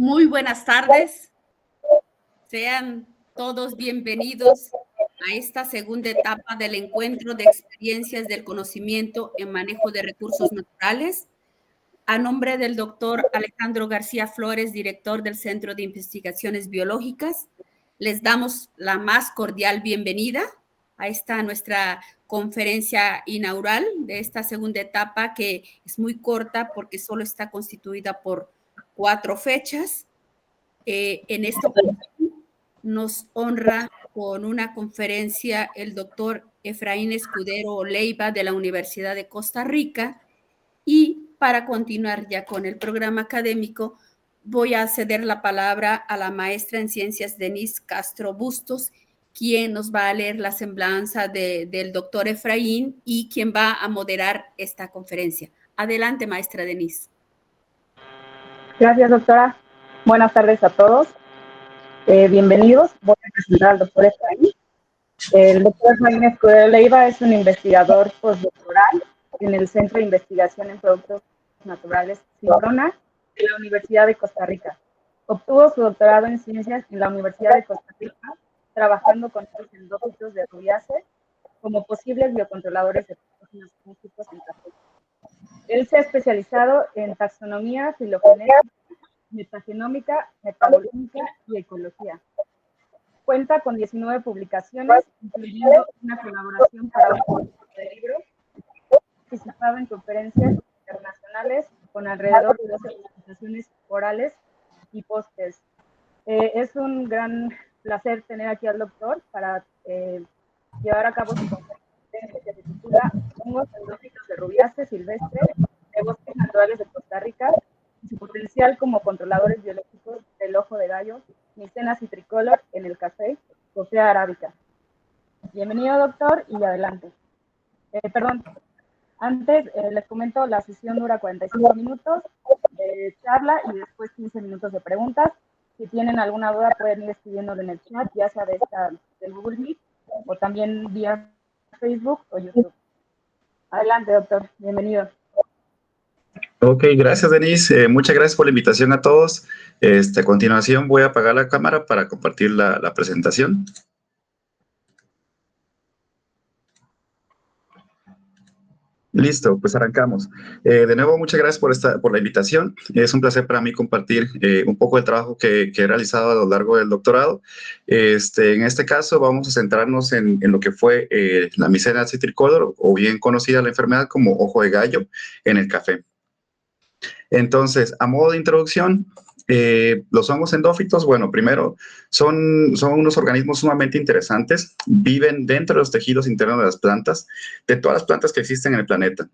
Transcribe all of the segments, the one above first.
Muy buenas tardes. Sean todos bienvenidos a esta segunda etapa del encuentro de experiencias del conocimiento en manejo de recursos naturales. A nombre del doctor Alejandro García Flores, director del Centro de Investigaciones Biológicas, les damos la más cordial bienvenida a esta nuestra conferencia inaugural de esta segunda etapa, que es muy corta porque solo está constituida por 4 fechas. En esta ocasión nos honra con una conferencia el doctor Efraín Escudero Leiva de la Universidad de Costa Rica. Y para continuar ya con el programa académico, voy a ceder la palabra a la maestra en ciencias Denise Castro Bustos, quien nos va a leer la semblanza del doctor Efraín y quien va a moderar esta conferencia. Adelante, maestra Denise. Gracias, doctora. Buenas tardes a todos. Bienvenidos. Voy a presentar al doctor Efraín. El doctor Efraín Escudero Leiva es un investigador postdoctoral en el Centro de Investigación en Productos Naturales CIPRONA de la Universidad de Costa Rica. Obtuvo su doctorado en ciencias en la Universidad de Costa Rica, trabajando con los endófitos de rubiáceas como posibles biocontroladores de patógenos fúngicos en café. Él se ha especializado en taxonomía, filogenética, metagenómica, metabolómica y ecología. Cuenta con 19 publicaciones, incluyendo una colaboración para un proyecto de libro, participado en conferencias internacionales con alrededor de 12 presentaciones orales y pósters. Es un gran placer tener aquí al doctor para llevar a cabo su conferencia que se titula Hongos endófitos de rubiácea silvestre de bosques naturales de Costa Rica y su potencial como controladores biológicos del ojo de gallo, Mycena citricolor en el café, Coffea arábica. Bienvenido, doctor, y adelante. Antes les comento, la sesión dura 45 minutos de charla y después 15 minutos de preguntas. Si tienen alguna duda pueden ir escribiéndolo en el chat, ya sea del Google Meet o también vía Facebook o YouTube. Adelante, doctor. Bienvenido. Ok, gracias, Denise. Muchas gracias por la invitación a todos. A continuación voy a apagar la cámara para compartir la presentación. Listo, pues arrancamos. De nuevo, muchas gracias por la invitación. Es un placer para mí compartir un poco del trabajo que he realizado a lo largo del doctorado. En este caso, vamos a centrarnos en lo que fue la Mycena citricolor, o bien conocida la enfermedad como ojo de gallo, en el café. Entonces, a modo de introducción, los hongos endófitos, bueno, primero, son unos organismos sumamente interesantes, viven dentro de los tejidos internos de las plantas, de todas las plantas que existen en el planeta.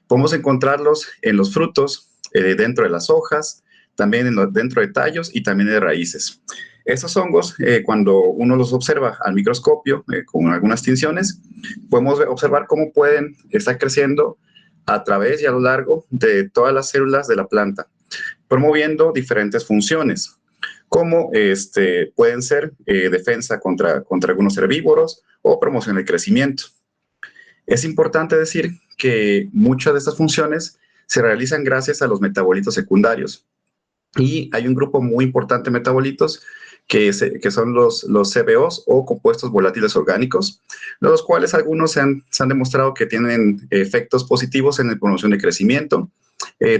Podemos encontrarlos en los frutos, dentro de las hojas, también dentro de tallos y también de raíces. Estos hongos, cuando uno los observa al microscopio, con algunas tinciones, podemos observar cómo pueden estar creciendo a través y a lo largo de todas las células de la planta, promoviendo diferentes funciones, como pueden ser defensa contra algunos herbívoros o promoción del crecimiento. Es importante decir que muchas de estas funciones se realizan gracias a los metabolitos secundarios, y hay un grupo muy importante de metabolitos que son los CBOs o compuestos volátiles orgánicos, de los cuales algunos se han demostrado que tienen efectos positivos en la promoción de crecimiento.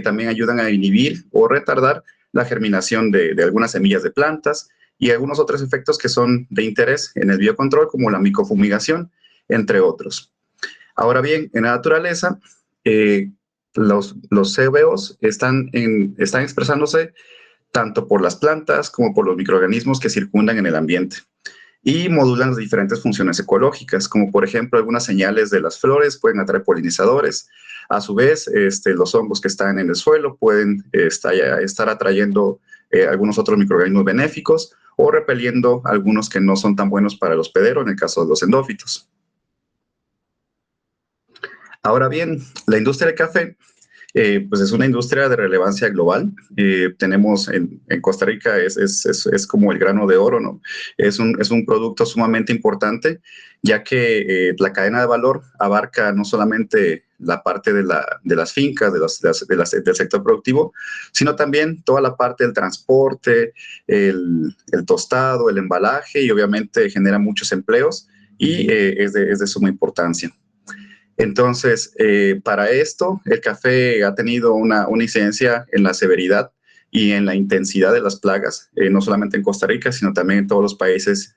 También ayudan a inhibir o retardar la germinación de algunas semillas de plantas y algunos otros efectos que son de interés en el biocontrol, como la micofumigación, entre otros. Ahora bien, en la naturaleza, los CBOs están expresándose tanto por las plantas como por los microorganismos que circundan en el ambiente y modulan las diferentes funciones ecológicas, como por ejemplo algunas señales de las flores pueden atraer polinizadores. A su vez, los hongos que están en el suelo pueden estar atrayendo algunos otros microorganismos benéficos o repeliendo algunos que no son tan buenos para el hospedero, en el caso de los endófitos. Ahora bien, la industria del café pues es una industria de relevancia global. Tenemos en Costa Rica, es como el grano de oro, ¿no? Es un producto sumamente importante, ya que la cadena de valor abarca no solamente la parte de las fincas, del sector productivo, sino también toda la parte del transporte, el tostado, el embalaje, y obviamente genera muchos empleos y es de suma importancia. Entonces, para esto, el café ha tenido una incidencia en la severidad y en la intensidad de las plagas, no solamente en Costa Rica, sino también en todos los países,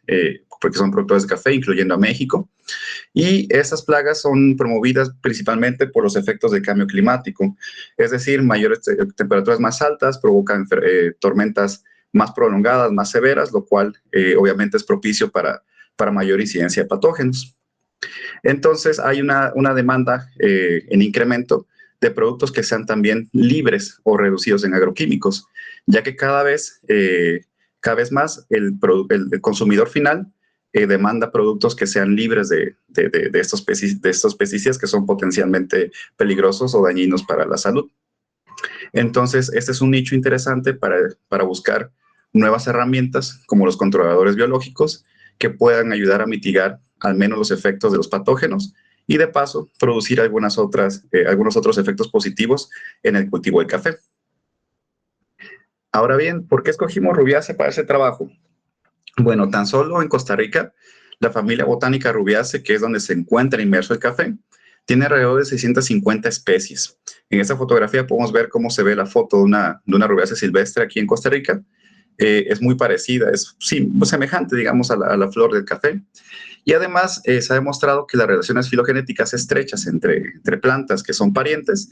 porque son productores de café, incluyendo a México. Y estas plagas son promovidas principalmente por los efectos del cambio climático, es decir, mayores temperaturas más altas provocan tormentas más prolongadas, más severas, lo cual obviamente es propicio para mayor incidencia de patógenos. Entonces hay una demanda en incremento de productos que sean también libres o reducidos en agroquímicos, ya que cada vez más el consumidor final demanda productos que sean libres de estos pesticidas que son potencialmente peligrosos o dañinos para la salud. Entonces, este es un nicho interesante para buscar nuevas herramientas como los controladores biológicos que puedan ayudar a mitigar al menos los efectos de los patógenos y de paso producir algunos otros efectos positivos en el cultivo del café. Ahora bien, ¿por qué escogimos Rubiace para ese trabajo? Bueno, tan solo en Costa Rica, la familia botánica Rubiace, que es donde se encuentra inmerso el café, tiene alrededor de 650 especies. En esta fotografía podemos ver cómo se ve la foto de una Rubiace silvestre aquí en Costa Rica. Es muy parecida, es semejante, digamos, a la flor del café. Y además se ha demostrado que las relaciones filogenéticas estrechas entre plantas que son parientes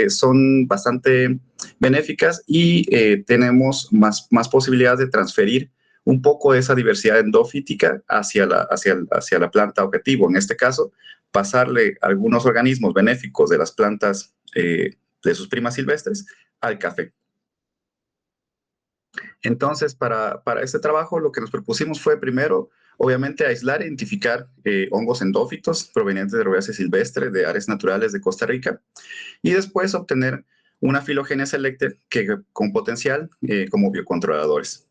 son bastante benéficas y tenemos más posibilidades de transferir un poco de esa diversidad endofítica hacia la planta objetivo. En este caso, pasarle algunos organismos benéficos de las plantas de sus primas silvestres al café. Entonces, para este trabajo, lo que nos propusimos fue primero, obviamente, aislar e identificar hongos endófitos provenientes de Rubiace silvestre de áreas naturales de Costa Rica y después obtener una filogenia selected con potencial como biocontroladores.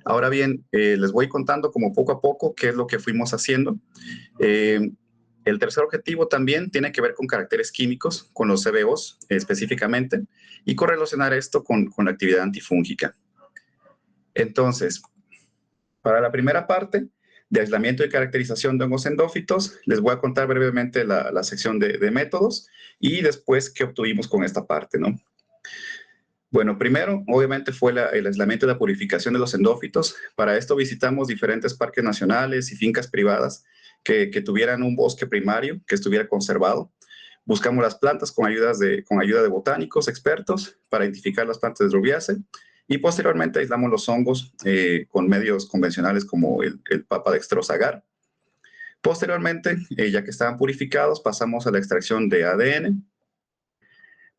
Ahora bien, les voy contando como poco a poco qué es lo que fuimos haciendo. El tercer objetivo también tiene que ver con caracteres químicos, con los CBOs específicamente, y correlacionar esto con la actividad antifúngica. Entonces, para la primera parte de aislamiento y caracterización de hongos endófitos, les voy a contar brevemente la sección de métodos y después qué obtuvimos con esta parte, ¿no? Bueno, primero, obviamente, fue el aislamiento y la purificación de los endófitos. Para esto visitamos diferentes parques nacionales y fincas privadas que tuvieran un bosque primario que estuviera conservado. Buscamos las plantas con ayuda de botánicos expertos para identificar las plantas de Rubiace y posteriormente aislamos los hongos con medios convencionales como el Papa-Dextrosa agar. Posteriormente, ya que estaban purificados, pasamos a la extracción de ADN,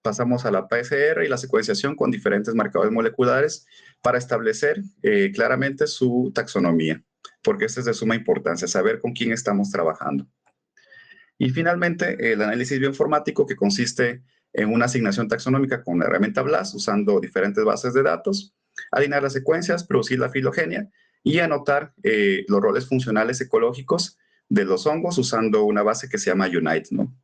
pasamos a la PCR y la secuenciación con diferentes marcadores moleculares para establecer claramente su taxonomía, porque esto es de suma importancia, saber con quién estamos trabajando. Y finalmente, el análisis bioinformático, que consiste en una asignación taxonómica con la herramienta BLAST, usando diferentes bases de datos, alinear las secuencias, producir la filogenia y anotar los roles funcionales ecológicos de los hongos usando una base que se llama UNITE, ¿no?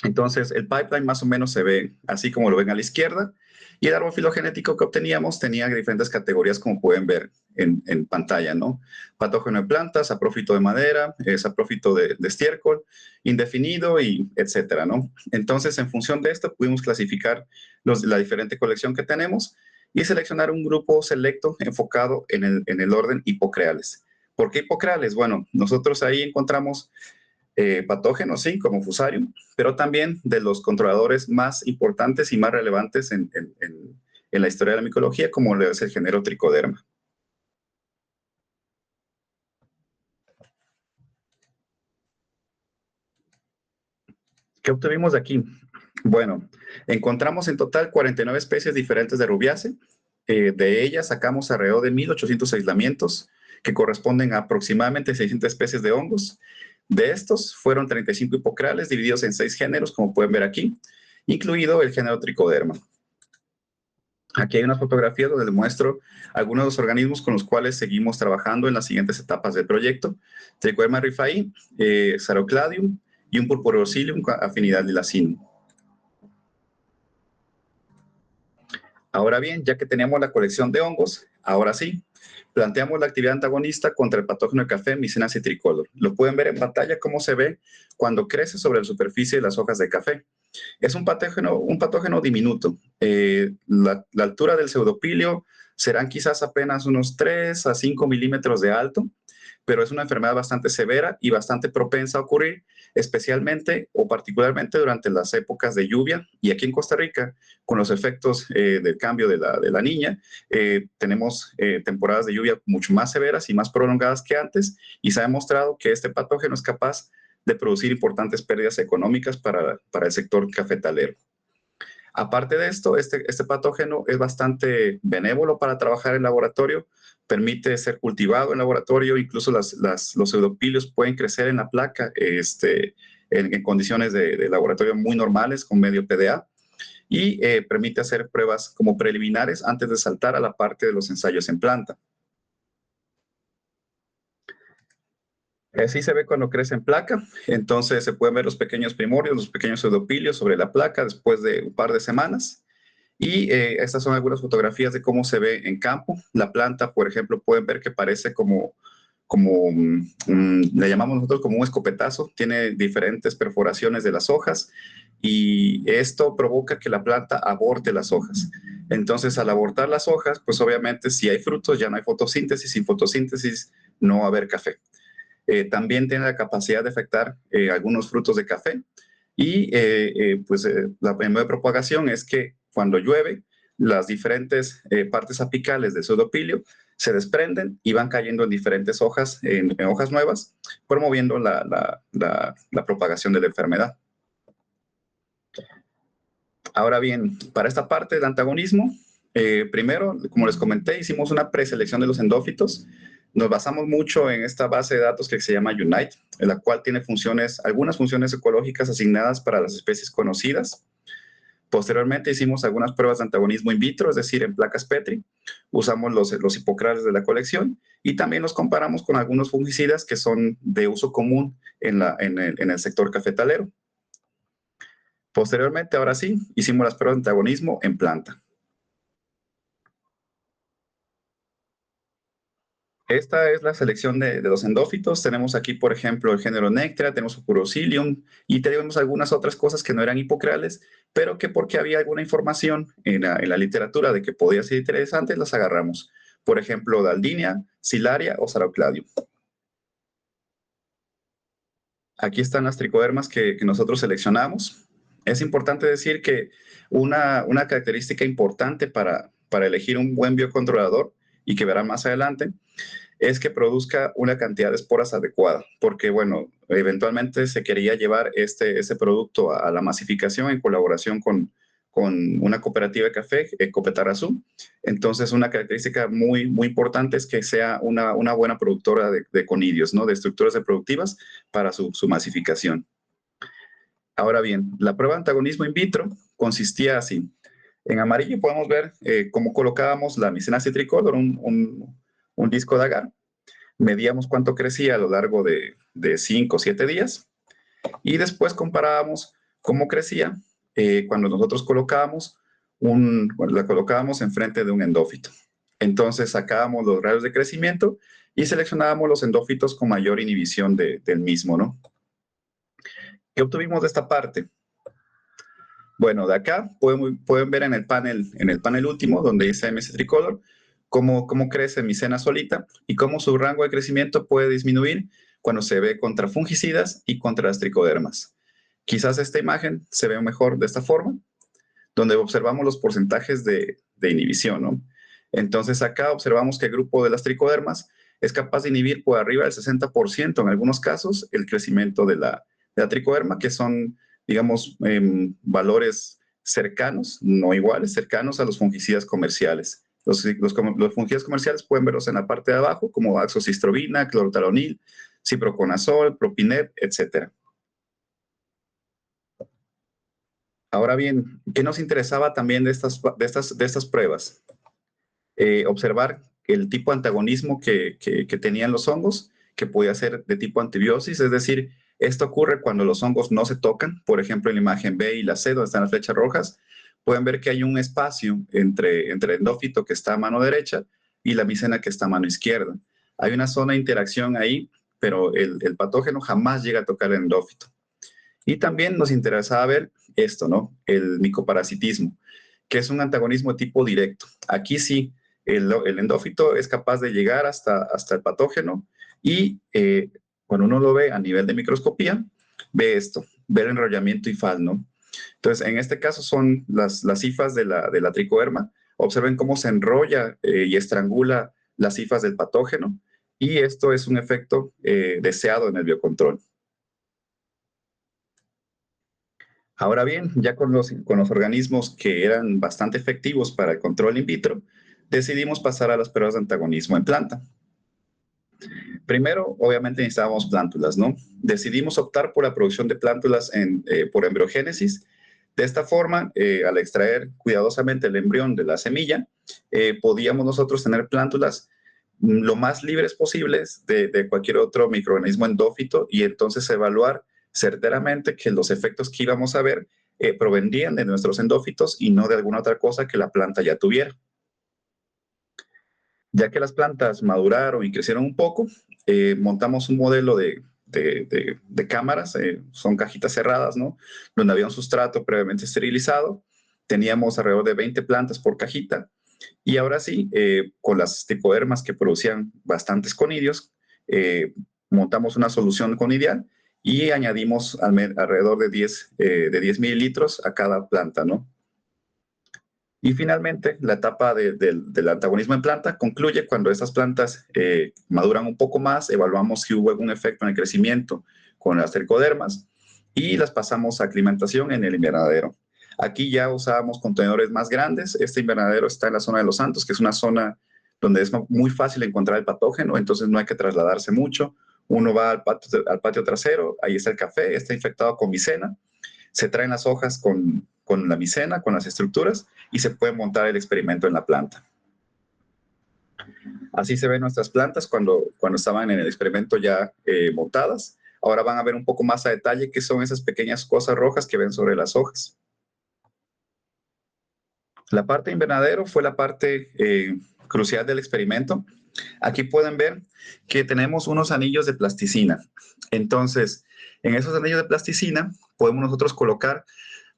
Entonces, el pipeline más o menos se ve así como lo ven a la izquierda, y el árbol filogenético que obteníamos tenía diferentes categorías, como pueden ver en pantalla, ¿no? Patógeno de plantas, saprófito de madera, saprófito de estiércol, indefinido, y etcétera, ¿no? Entonces, en función de esto, pudimos clasificar la diferente colección que tenemos y seleccionar un grupo selecto enfocado en el orden hipocreales. ¿Por qué hipocreales? Bueno, nosotros ahí encontramos patógenos, sí, como Fusarium, pero también de los controladores más importantes y más relevantes en la historia de la micología, como es el género Trichoderma. ¿Qué obtuvimos de aquí? Bueno, encontramos en total 49 especies diferentes de Rubiace. De ellas sacamos alrededor de 1,800 aislamientos, que corresponden a aproximadamente 600 especies de hongos. De estos fueron 35 hipocreales divididos en 6 géneros, como pueden ver aquí, incluido el género Tricoderma. Aquí hay una fotografía donde les muestro algunos de los organismos con los cuales seguimos trabajando en las siguientes etapas del proyecto. Tricoderma rifai, Sarocladium y un Purpurocilium con afinidad lilacinum. Ahora bien, ya que teníamos la colección de hongos, ahora sí, planteamos la actividad antagonista contra el patógeno de café Mycena citricolor. Lo pueden ver en pantalla cómo se ve cuando crece sobre la superficie de las hojas de café. Es un patógeno diminuto. La altura del pseudopilio serán quizás apenas unos 3 a 5 milímetros de alto, pero es una enfermedad bastante severa y bastante propensa a ocurrir, especialmente o particularmente durante las épocas de lluvia. Y aquí en Costa Rica, con los efectos del cambio de la niña, tenemos temporadas de lluvia mucho más severas y más prolongadas que antes, y se ha demostrado que este patógeno es capaz de producir importantes pérdidas económicas para el sector cafetalero. Aparte de esto, este patógeno es bastante benévolo para trabajar en laboratorio, permite ser cultivado en laboratorio, incluso los pseudopilios pueden crecer en la placa en condiciones de laboratorio muy normales con medio PDA, y permite hacer pruebas como preliminares antes de saltar a la parte de los ensayos en planta. Así se ve cuando crece en placa. Entonces se pueden ver los pequeños primorios, los pequeños pseudopilios sobre la placa después de un par de semanas. Y estas son algunas fotografías de cómo se ve en campo. La planta, por ejemplo, pueden ver que parece le llamamos nosotros como un escopetazo. Tiene diferentes perforaciones de las hojas y esto provoca que la planta aborte las hojas. Entonces, al abortar las hojas, pues obviamente si hay frutos ya no hay fotosíntesis. Sin fotosíntesis no va a haber café. También tiene la capacidad de afectar algunos frutos de café. Y la medio de propagación es que cuando llueve, las diferentes partes apicales del pseudopilio se desprenden y van cayendo en diferentes hojas, en hojas nuevas, promoviendo la propagación de la enfermedad. Ahora bien, para esta parte del antagonismo, primero, como les comenté, hicimos una preselección de los endófitos. Nos basamos mucho en esta base de datos que se llama UNITE, en la cual tiene algunas funciones ecológicas asignadas para las especies conocidas. Posteriormente hicimos algunas pruebas de antagonismo in vitro, es decir, en placas Petri. Usamos los hipocrales de la colección y también los comparamos con algunos fungicidas que son de uso común en el sector cafetalero. Posteriormente, ahora sí, hicimos las pruebas de antagonismo en planta. Esta es la selección de los endófitos. Tenemos aquí, por ejemplo, el género Nectria, tenemos Purpurocilium y tenemos algunas otras cosas que no eran hipocreales, pero que porque había alguna información en la literatura de que podía ser interesante, las agarramos. Por ejemplo, Daldinia, Silaria o Sarocladium. Aquí están las tricodermas que nosotros seleccionamos. Es importante decir que una característica importante para elegir un buen biocontrolador, y que verán más adelante, es que produzca una cantidad de esporas adecuada, porque, bueno, eventualmente se quería llevar este producto a la masificación en colaboración con una cooperativa de café, Copetarazú. Entonces, una característica muy, muy importante es que sea una buena productora de conidios, ¿no? De estructuras reproductivas para su masificación. Ahora bien, la prueba de antagonismo in vitro consistía así. En amarillo podemos ver cómo colocábamos la Mycena citricolor, un disco de agar. Medíamos cuánto crecía a lo largo de 5 o 7 días y después comparábamos cómo crecía cuando nosotros la colocábamos enfrente de un endófito. Entonces sacábamos los radios de crecimiento y seleccionábamos los endófitos con mayor inhibición del mismo, ¿no? ¿Qué obtuvimos de esta parte? Bueno, de acá pueden ver en el panel último, donde dice MS Tricolor, cómo crece Mycena solita y cómo su rango de crecimiento puede disminuir cuando se ve contra fungicidas y contra las tricodermas. Quizás esta imagen se ve mejor de esta forma, donde observamos los porcentajes de inhibición, ¿no? Entonces acá observamos que el grupo de las tricodermas es capaz de inhibir por arriba del 60% en algunos casos el crecimiento de la tricoderma, que son, digamos, valores cercanos, no iguales, cercanos a los fungicidas comerciales. Los fungicidas comerciales pueden verlos en la parte de abajo, como azoxystrobina, clorothalonil, ciproconazol, propinep, etc. Ahora bien, ¿qué nos interesaba también de estas pruebas? Observar el tipo de antagonismo que tenían los hongos, que podía ser de tipo antibiosis, es decir, esto ocurre cuando los hongos no se tocan. Por ejemplo, en la imagen B y la C, donde están las flechas rojas, pueden ver que hay un espacio entre el endófito que está a mano derecha y la micena que está a mano izquierda. Hay una zona de interacción ahí, pero el patógeno jamás llega a tocar el endófito. Y también nos interesaba ver esto, ¿no? El micoparasitismo, que es un antagonismo de tipo directo. Aquí sí, el endófito es capaz de llegar hasta el patógeno y cuando uno lo ve a nivel de microscopía, ve esto, ve el enrollamiento hifal, ¿no? Entonces, en este caso son las hifas de la tricoderma. Observen cómo se enrolla y estrangula las hifas del patógeno, y esto es un efecto deseado en el biocontrol. Ahora bien, ya con los organismos que eran bastante efectivos para el control in vitro, decidimos pasar a las pruebas de antagonismo en planta. Primero, obviamente necesitábamos plántulas, ¿no? Decidimos optar por la producción de plántulas por embriogénesis. De esta forma, al extraer cuidadosamente el embrión de la semilla, podíamos nosotros tener plántulas lo más libres posibles de cualquier otro microorganismo endófito, y entonces evaluar certeramente que los efectos que íbamos a ver provenían de nuestros endófitos y no de alguna otra cosa que la planta ya tuviera. Ya que las plantas maduraron y crecieron un poco, montamos un modelo de cámaras, son cajitas cerradas, ¿no? Donde había un sustrato previamente esterilizado. Teníamos alrededor de 20 plantas por cajita. Y ahora sí, con las tricodermas que producían bastantes conidios, montamos una solución conidial y añadimos alrededor de 10 mililitros a cada planta, ¿no? Y finalmente, la etapa del antagonismo en planta concluye cuando estas plantas maduran un poco más, evaluamos si hubo algún efecto en el crecimiento con las tricodermas y las pasamos a aclimatación en el invernadero. Aquí ya usábamos contenedores más grandes. Este invernadero está en la zona de Los Santos, que es una zona donde es muy fácil encontrar el patógeno, entonces no hay que trasladarse mucho. Uno va al patio trasero, ahí está el café, está infectado con micena. Se traen las hojas con la micena, con las estructuras, y se puede montar el experimento en la planta. Así se ven nuestras plantas cuando estaban en el experimento ya montadas. Ahora van a ver un poco más a detalle qué son esas pequeñas cosas rojas que ven sobre las hojas. La parte de invernadero fue la parte crucial del experimento. Aquí pueden ver que tenemos unos anillos de plasticina. Entonces, en esos anillos de plasticina podemos nosotros colocar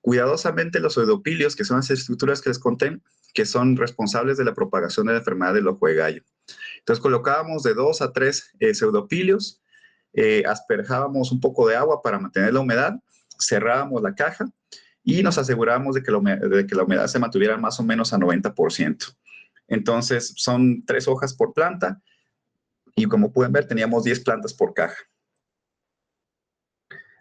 cuidadosamente los pseudopilios, que son las estructuras que les conté, que son responsables de la propagación de la enfermedad del ojo de gallo. Entonces colocábamos de 2 a 3 pseudopilios, asperjábamos un poco de agua para mantener la humedad, cerrábamos la caja y nos asegurábamos de que la humedad se mantuviera más o menos a 90%. Entonces son 3 hojas por planta y, como pueden ver, teníamos 10 plantas por caja.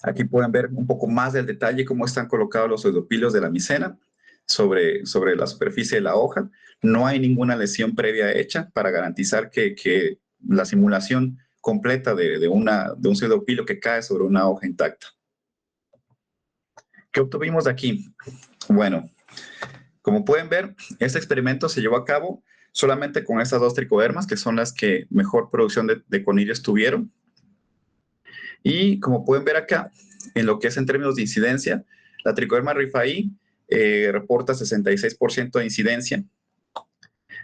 Aquí pueden ver un poco más del detalle cómo están colocados los pseudopilios de la micena sobre la superficie de la hoja. No hay ninguna lesión previa hecha para garantizar que la simulación completa de un pseudopilio que cae sobre una hoja intacta. ¿Qué obtuvimos de aquí? Bueno, como pueden ver, este experimento se llevó a cabo solamente con estas 2 tricodermas, que son las que mejor producción de conidios tuvieron. Y como pueden ver acá, en lo que es en términos de incidencia, la tricoderma rifaí reporta 66% de incidencia.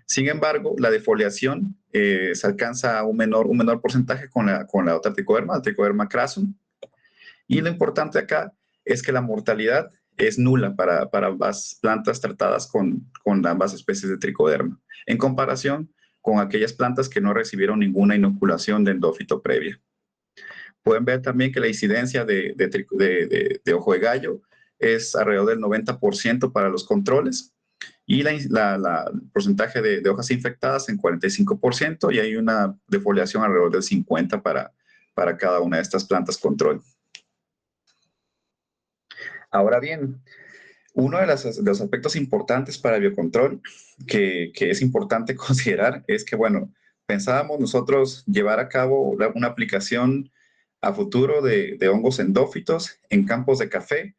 Sin embargo, la defoliación se alcanza a un menor porcentaje con la otra tricoderma, la tricoderma crassum. Y lo importante acá es que la mortalidad es nula para ambas plantas tratadas con ambas especies de tricoderma, en comparación con aquellas plantas que no recibieron ninguna inoculación de endófito previa. Pueden ver también que la incidencia de ojo de gallo es alrededor del 90% para los controles, y el porcentaje de hojas infectadas en 45%, y hay una defoliación alrededor del 50% para cada una de estas plantas control. Ahora bien, uno de los aspectos importantes para el biocontrol que es importante considerar es que, bueno, pensábamos nosotros llevar a cabo una aplicación a futuro de hongos endófitos en campos de café,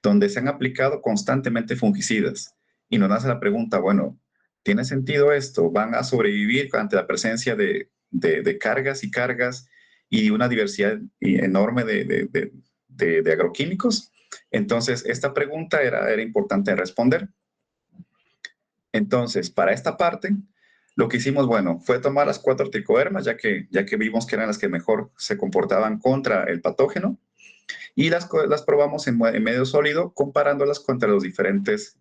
donde se han aplicado constantemente fungicidas. Y nos hace la pregunta, bueno, ¿tiene sentido esto? ¿Van a sobrevivir ante la presencia de cargas y cargas y una diversidad enorme de agroquímicos? Entonces, esta pregunta era importante responder. Entonces, para esta parte, lo que hicimos, bueno, fue tomar las 4 tricodermas, ya que vimos que eran las que mejor se comportaban contra el patógeno, y las probamos en medio sólido, comparándolas contra los diferentes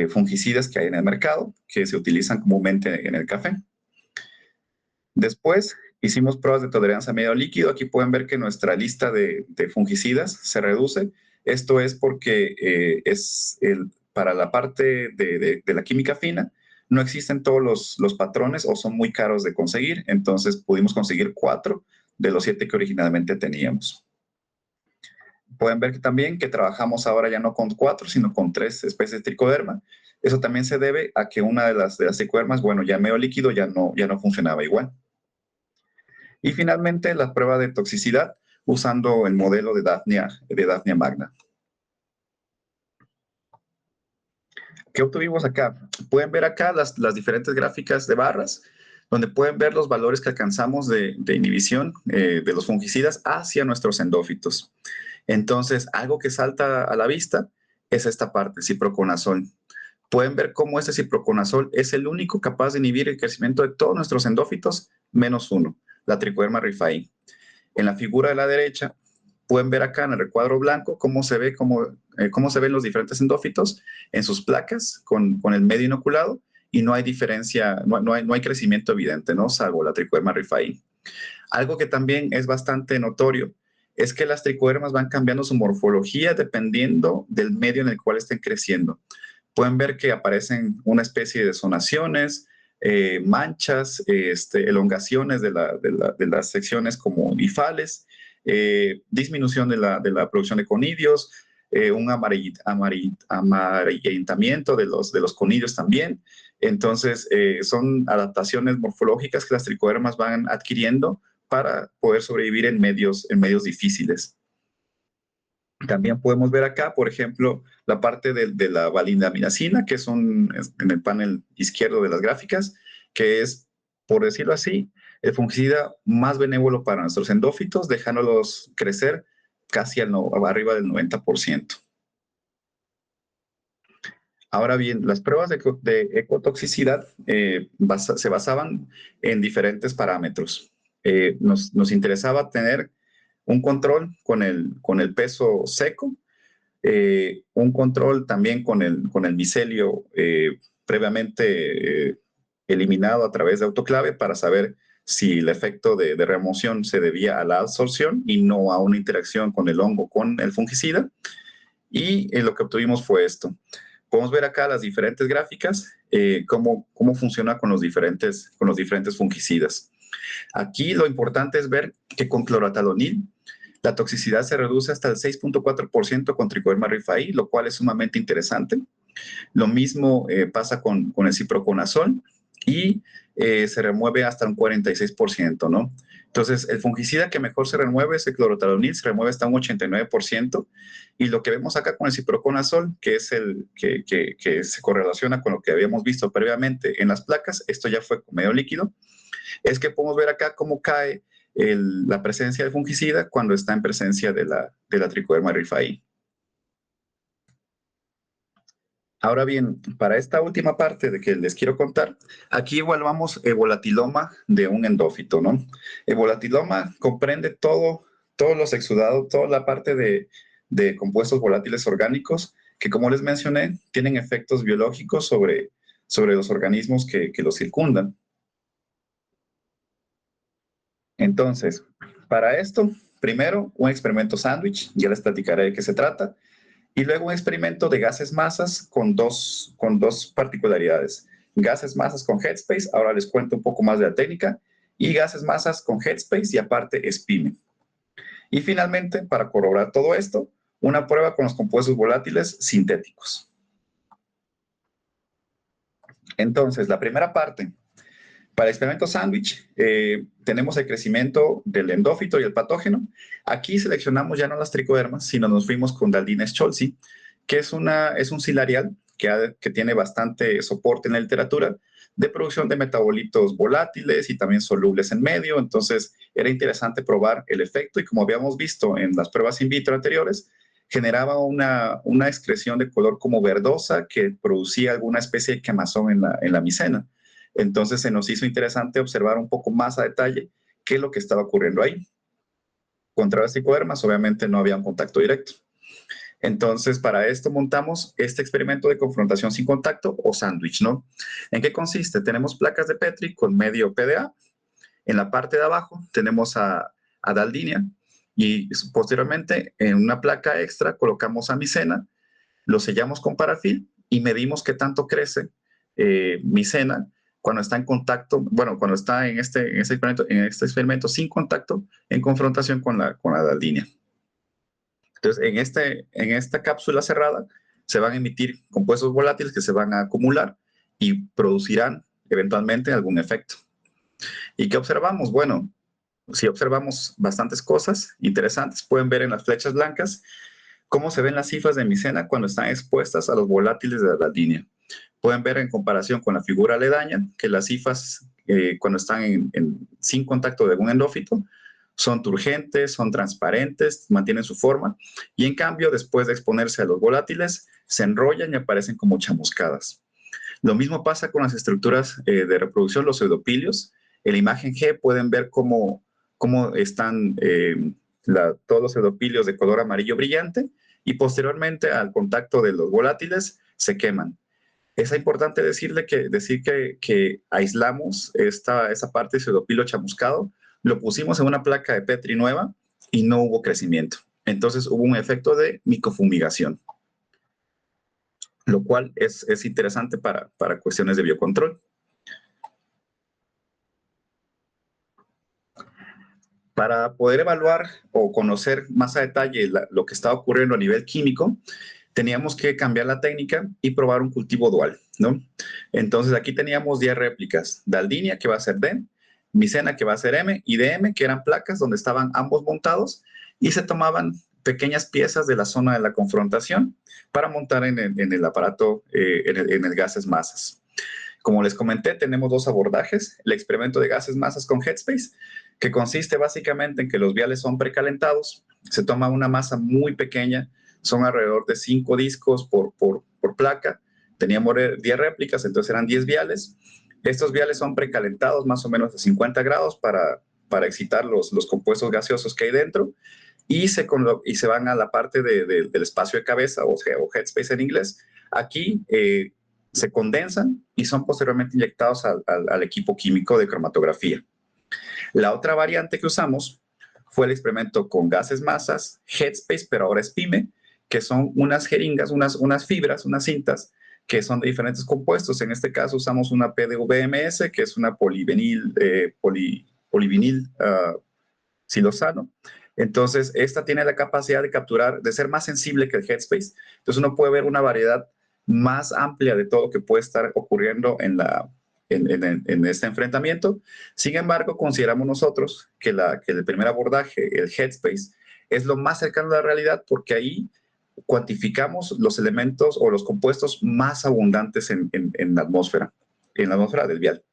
fungicidas que hay en el mercado, que se utilizan comúnmente en el café. Después hicimos pruebas de tolerancia a medio líquido. Aquí pueden ver que nuestra lista de fungicidas se reduce. Esto es porque para la parte de la química fina no existen todos los patrones o son muy caros de conseguir. Entonces pudimos conseguir 4 de los 7 que originalmente teníamos. Pueden ver que también que trabajamos ahora ya no con 4, sino con 3 especies de tricoderma. Eso también se debe a que una de las tricodermas, bueno, ya medio líquido ya no funcionaba igual. Y finalmente la prueba de toxicidad usando el modelo de Daphnia magna. ¿Qué obtuvimos acá? Pueden ver acá las diferentes gráficas de barras, donde pueden ver los valores que alcanzamos de inhibición de los fungicidas hacia nuestros endófitos. Entonces, algo que salta a la vista es esta parte, ciproconazol. Pueden ver cómo este ciproconazol es el único capaz de inhibir el crecimiento de todos nuestros endófitos, menos uno, la Trichoderma rifaí. En la figura de la derecha, pueden ver acá en el recuadro blanco cómo se ven los diferentes endófitos en sus placas con el medio inoculado, y no hay diferencia, no hay crecimiento evidente, ¿no? Salvo la Trichoderma rifaí. Algo que también es bastante notorio es que las tricodermas van cambiando su morfología dependiendo del medio en el cual estén creciendo. Pueden ver que aparecen una especie de zonaciones, manchas, elongaciones de las secciones como hifales, disminución de la producción de conidios, un amarillentamiento de los conidios también. Entonces, son adaptaciones morfológicas que las tricodermas van adquiriendo para poder sobrevivir en medios difíciles. También podemos ver acá, por ejemplo, la parte de la valindaminacina, que es en el panel izquierdo de las gráficas, que es, por decirlo así, el fungicida más benévolo para nuestros endófitos, dejándolos crecer casi arriba del 90%. Ahora bien, las pruebas de ecotoxicidad se basaban en diferentes parámetros. Nos interesaba tener un control con el peso seco, un control también con el micelio previamente eliminado a través de autoclave para saber si el efecto de remoción se debía a la absorción y no a una interacción con el hongo con el fungicida. Y lo que obtuvimos fue esto. Podemos ver acá las diferentes gráficas, cómo funciona con los diferentes fungicidas. Aquí lo importante es ver que con clorothalonil la toxicidad se reduce hasta el 6.4% con Trichoderma rifaí, lo cual es sumamente interesante. Lo mismo pasa con el ciproconazol y se remueve hasta un 46%, ¿no? Entonces, el fungicida que mejor se remueve es el clorothalonil, se remueve hasta un 89%, y lo que vemos acá con el ciproconazol, que es el que se correlaciona con lo que habíamos visto previamente en las placas, esto ya fue medio líquido, es que podemos ver acá cómo cae la presencia del fungicida cuando está en presencia de la Trichoderma rifaí. Ahora bien, para esta última parte de que les quiero contar, aquí evaluamos el volatiloma de un endófito, ¿no? El volatiloma comprende todos los exudados, toda la parte de compuestos volátiles orgánicos que, como les mencioné, tienen efectos biológicos sobre los organismos que los circundan. Entonces, para esto, primero un experimento sándwich, ya les platicaré de qué se trata, y luego un experimento de gases masas con dos particularidades. Gases masas con Headspace, ahora les cuento un poco más de la técnica, y gases masas con Headspace y aparte SPIME. Y finalmente, para corroborar todo esto, una prueba con los compuestos volátiles sintéticos. Entonces, la primera parte, Para el experimento sándwich, tenemos el crecimiento del endófito y el patógeno. Aquí seleccionamos ya no las tricodermas, sino nos fuimos con Daldina scholzi, que es un silarial que tiene bastante soporte en la literatura de producción de metabolitos volátiles y también solubles en medio. Entonces, era interesante probar el efecto y como habíamos visto en las pruebas in vitro anteriores, generaba una excreción de color como verdosa que producía alguna especie de quemazón en la micena. Entonces se nos hizo interesante observar un poco más a detalle qué es lo que estaba ocurriendo ahí. Contra las tricodermas, obviamente no había un contacto directo. Entonces, para esto montamos este experimento de confrontación sin contacto o sándwich, ¿no? ¿En qué consiste? Tenemos placas de Petri con medio PDA. En la parte de abajo tenemos a Daldinia y posteriormente en una placa extra colocamos a micena, lo sellamos con parafil y medimos qué tanto crece micena cuando está en contacto, bueno, cuando está en este experimento sin contacto, en confrontación con la Daldinia. Entonces, en esta cápsula cerrada se van a emitir compuestos volátiles que se van a acumular y producirán eventualmente algún efecto. ¿Y qué observamos? Bueno, si observamos bastantes cosas interesantes, pueden ver en las flechas blancas cómo se ven las cifras de micena cuando están expuestas a los volátiles de la línea. Pueden ver en comparación con la figura aledaña que las cifras cuando están sin contacto de algún endófito son turgentes, son transparentes, mantienen su forma y en cambio después de exponerse a los volátiles se enrollan y aparecen como chamuscadas. Lo mismo pasa con las estructuras de reproducción, los pseudopilios. En la imagen G pueden ver cómo están todos los pseudopilios de color amarillo brillante y posteriormente al contacto de los volátiles se queman. Es importante decir que aislamos esa parte de pseudopilio chamuscado, lo pusimos en una placa de Petri nueva y no hubo crecimiento. Entonces hubo un efecto de micofumigación, lo cual es interesante para cuestiones de biocontrol. Para poder evaluar o conocer más a detalle lo que estaba ocurriendo a nivel químico, teníamos que cambiar la técnica y probar un cultivo dual, ¿no? Entonces aquí teníamos 10 réplicas, Daldinia, que va a ser D, micena, que va a ser M, y DM, que eran placas donde estaban ambos montados y se tomaban pequeñas piezas de la zona de la confrontación para montar en el aparato, en el gases masas. Como les comenté, tenemos dos abordajes, el experimento de gases masas con Headspace, que consiste básicamente en que los viales son precalentados, se toma una masa muy pequeña, son alrededor de 5 discos por placa, teníamos 10 réplicas, entonces eran 10 viales. Estos viales son precalentados más o menos a 50 grados para excitar los compuestos gaseosos que hay dentro y se van a la parte del espacio de cabeza o headspace en inglés. Aquí se condensan y son posteriormente inyectados al equipo químico de cromatografía. La otra variante que usamos fue el experimento con gases masas, Headspace, pero ahora es PYME, que son unas jeringas, unas fibras, unas cintas, que son de diferentes compuestos. En este caso usamos una PDVMS, que es una polivinil silosano. Entonces, esta tiene la capacidad de capturar, de ser más sensible que el Headspace. Entonces, uno puede ver una variedad más amplia de todo lo que puede estar ocurriendo en este enfrentamiento. Sin embargo, consideramos nosotros que el primer abordaje, el Headspace, es lo más cercano a la realidad porque ahí cuantificamos los elementos o los compuestos más abundantes en la atmósfera del vial.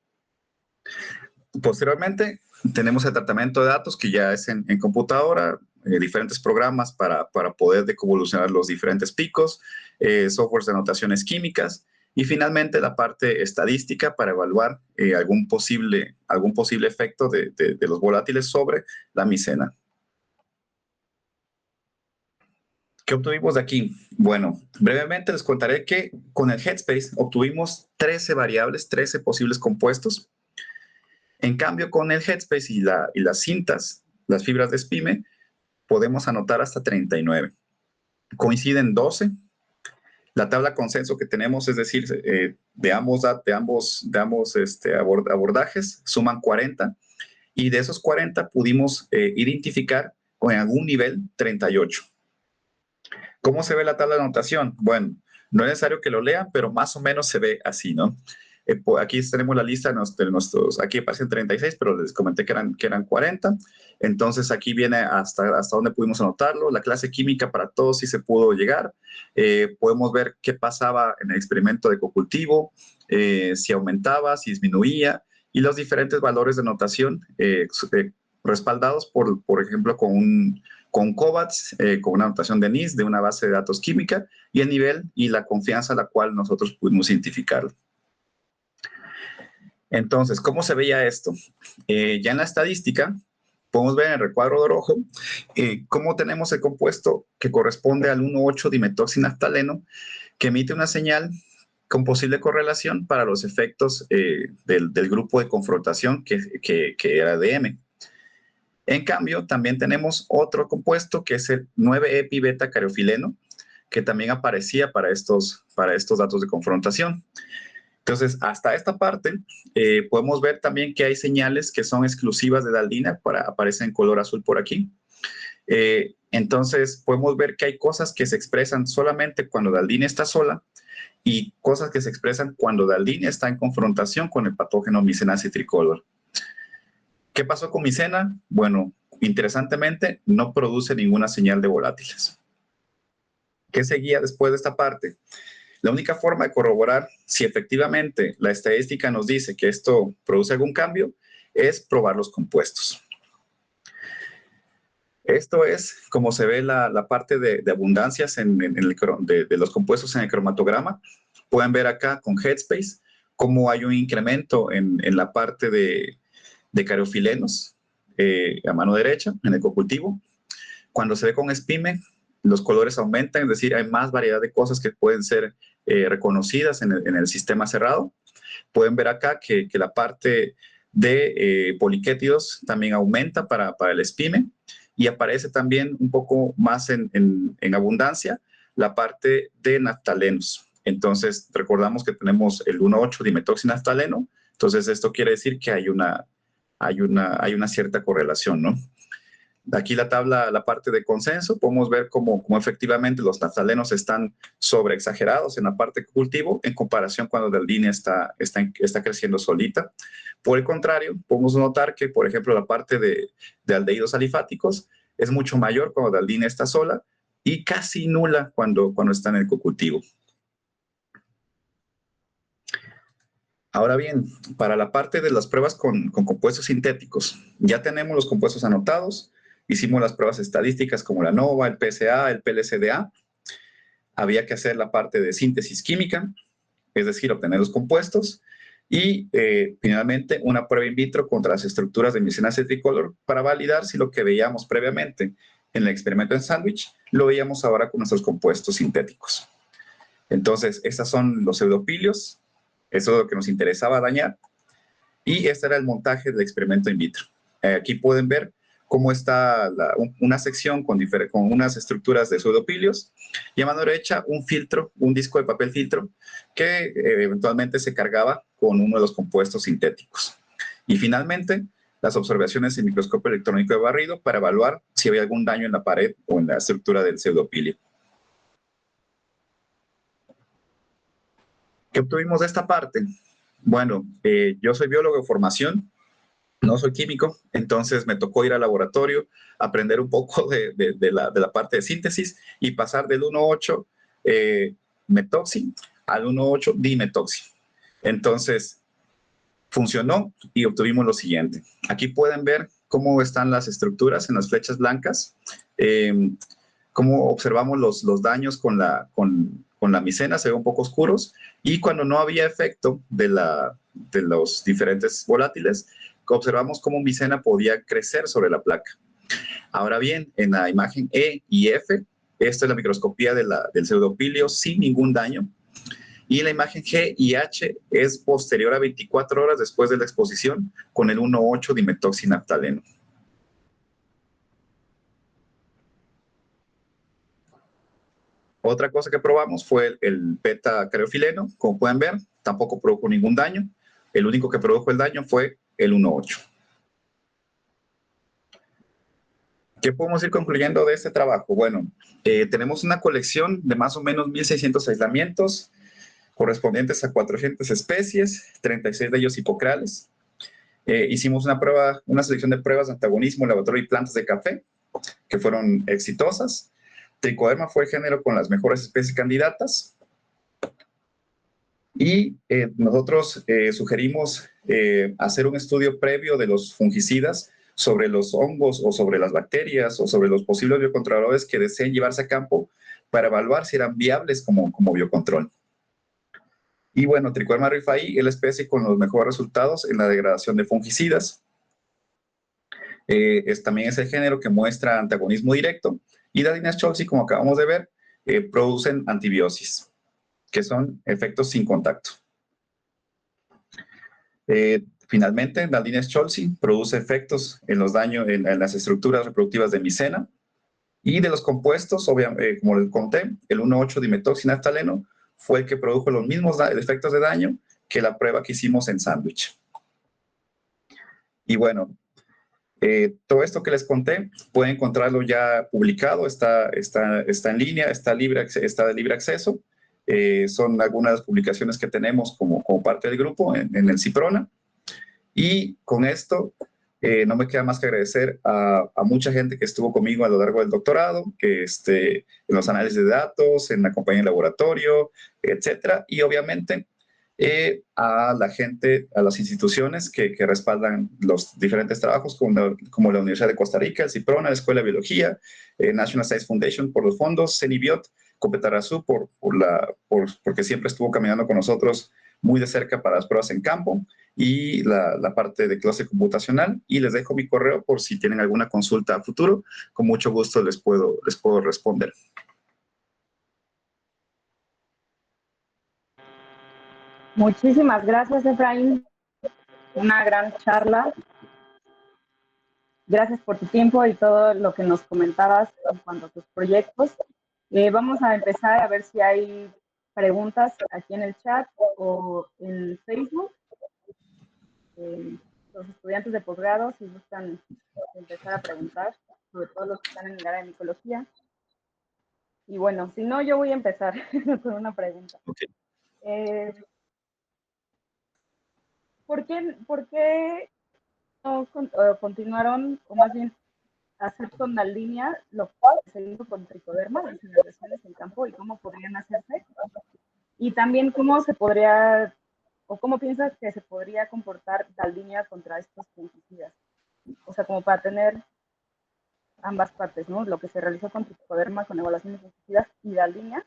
Posteriormente, tenemos el tratamiento de datos que ya es en computadora, diferentes programas para poder deconvolucionar los diferentes picos, softwares de anotaciones químicas y finalmente la parte estadística para evaluar algún posible efecto de los volátiles sobre la micena. ¿Qué obtuvimos de aquí? Bueno, brevemente les contaré que con el Headspace obtuvimos 13 variables, 13 posibles compuestos. En cambio, con el Headspace y las cintas, las fibras de SPIME, podemos anotar hasta 39. Coinciden 12. La tabla consenso que tenemos, es decir, de ambos abordajes, suman 40. Y de esos 40 pudimos identificar en algún nivel 38. ¿Cómo se ve la tabla de anotación? Bueno, no es necesario que lo lean, pero más o menos se ve así, ¿no? Aquí tenemos la lista de nuestros, aquí aparecen 36, pero les comenté que eran 40. Entonces aquí viene hasta dónde pudimos anotarlo. La clase química para todos sí se pudo llegar. Podemos ver qué pasaba en el experimento de cocultivo, si aumentaba, si disminuía, y los diferentes valores de notación respaldados, por ejemplo, con COVADS, con una notación de NIST, de una base de datos química, y el nivel y la confianza a la cual nosotros pudimos identificarlo. Entonces, ¿cómo se veía esto? Ya en la estadística, podemos ver en el recuadro de rojo cómo tenemos el compuesto que corresponde al 1,8-dimetoxinaftaleno, que emite una señal con posible correlación para los efectos del grupo de confrontación que era de M. En cambio, también tenemos otro compuesto que es el 9-epi-beta-cariofileno, que también aparecía para estos datos de confrontación. Entonces, hasta esta parte, podemos ver también que hay señales que son exclusivas de Daldina, aparecen en color azul por aquí. Entonces, podemos ver que hay cosas que se expresan solamente cuando Daldina está sola y cosas que se expresan cuando Daldina está en confrontación con el patógeno Mycena citricolor. ¿Qué pasó con Mycena? Bueno, interesantemente, no produce ninguna señal de volátiles. ¿Qué seguía después de esta parte? La única forma de corroborar si efectivamente la estadística nos dice que esto produce algún cambio es probar los compuestos. Esto es como se ve la parte de abundancias de los compuestos en el cromatograma. Pueden ver acá con Headspace cómo hay un incremento en la parte de cariofilenos a mano derecha en el cocultivo. Cuando se ve con SPIME, los colores aumentan, es decir, hay más variedad de cosas que pueden ser reconocidas en el sistema cerrado. Pueden ver acá que la parte de poliquétidos también aumenta para el SPIME, y aparece también un poco más en abundancia la parte de naftalenos. Entonces, recordamos que tenemos el 1,8-dimetoxinaftaleno, entonces esto quiere decir que hay una cierta correlación, ¿no? Aquí la tabla, la parte de consenso, podemos ver cómo efectivamente los naftalenos están sobreexagerados en la parte de cultivo en comparación cuando Daldina está creciendo solita. Por el contrario, podemos notar que, por ejemplo, la parte de aldehídos alifáticos es mucho mayor cuando Daldina está sola y casi nula cuando está en el cocultivo. Ahora bien, para la parte de las pruebas con compuestos sintéticos, ya tenemos los compuestos anotados, hicimos las pruebas estadísticas como la NOVA, el PSA, el PLCDA. Había que hacer la parte de síntesis química, es decir, obtener los compuestos, y finalmente una prueba in vitro contra las estructuras de Mycena citricolor para validar si lo que veíamos previamente en el experimento en sándwich lo veíamos ahora con nuestros compuestos sintéticos. Entonces, estos son los pseudopilios, eso es lo que nos interesaba dañar, y este era el montaje del experimento in vitro. Aquí pueden ver cómo está una sección con unas estructuras de pseudopilios, y a mano derecha un filtro, un disco de papel filtro, que eventualmente se cargaba con uno de los compuestos sintéticos. Y finalmente, las observaciones en microscopio electrónico de barrido para evaluar si había algún daño en la pared o en la estructura del pseudopilio. ¿Qué obtuvimos de esta parte? Bueno, yo soy biólogo de formación, no soy químico, entonces me tocó ir al laboratorio, aprender un poco de la parte de síntesis y pasar del 1,8 metoxi al 1,8 dimetoxi. Entonces, funcionó y obtuvimos lo siguiente. Aquí pueden ver cómo están las estructuras en las flechas blancas, cómo observamos los daños con la Mycena, se ven un poco oscuros, y cuando no había efecto de los diferentes volátiles, observamos cómo Mycena podía crecer sobre la placa. Ahora bien, en la imagen E y F, esta es la microscopía del pseudopilio sin ningún daño, y la imagen G y H es posterior a 24 horas después de la exposición con el 1,8 dimetoxinaftaleno. Otra cosa que probamos fue el beta-cariofileno. Como pueden ver, tampoco produjo ningún daño. El único que produjo el daño fue el 1,8. ¿Qué podemos ir concluyendo de este trabajo? Bueno, tenemos una colección de más o menos 1,600 aislamientos. correspondientes a 400 especies, 36 de ellos hipocrales. Hicimos una selección de pruebas de antagonismo en laboratorio y plantas de café, que fueron exitosas. Tricoderma fue el género con las mejores especies candidatas. Y nosotros sugerimos hacer un estudio previo de los fungicidas sobre los hongos o sobre las bacterias o sobre los posibles biocontroladores que deseen llevarse a campo para evaluar si eran viables como biocontrol. Y bueno, Tricoderma rifaí es la especie con los mejores resultados en la degradación de fungicidas. También es el género que muestra antagonismo directo. Y Dallinia Scholzi, como acabamos de ver, producen antibiosis, que son efectos sin contacto. Finalmente, Dallinia Scholzi produce efectos en los daños en las estructuras reproductivas de micena. Y de los compuestos, obviamente, como les conté, el 1,8-dimetoxinaftaleno fue el que produjo los mismos efectos de daño que la prueba que hicimos en sándwich. Y bueno, todo esto que les conté, pueden encontrarlo ya publicado, está en línea, está de libre acceso. Son algunas publicaciones que tenemos como parte del grupo en el Ciprona. Y con esto, no me queda más que agradecer a mucha gente que estuvo conmigo a lo largo del doctorado, en los análisis de datos, en la compañía de laboratorio, etcétera. Y obviamente a la gente, a las instituciones que respaldan los diferentes trabajos, como la Universidad de Costa Rica, el CIPRONA, la Escuela de Biología, National Science Foundation por los fondos, CENIBIOT, Copetarazú porque siempre estuvo caminando con nosotros muy de cerca para las pruebas en campo, y la parte de clase computacional. Y les dejo mi correo por si tienen alguna consulta a futuro. Con mucho gusto les puedo responder. Muchísimas gracias, Efraín. Una gran charla. Gracias por tu tiempo y todo lo que nos comentabas en cuanto a tus proyectos. Vamos a empezar a ver si hay preguntas aquí en el chat o en Facebook. Los estudiantes de posgrado, si gustan empezar a preguntar, sobre todo los que están en el área de micología. Y bueno, si no, yo voy a empezar con una pregunta. Okay. ¿Por qué no continuaron, o más bien hacer con la línea lo que se hizo con Tricoderma, las inhalaciones en campo, y cómo podrían hacerse? Y también cómo se podría, o cómo piensas que se podría comportar la línea contra estos fungicidas. O sea, como para tener ambas partes, ¿no? Lo que se realizó con Tricoderma con evaluaciones de fungicidas y la línea,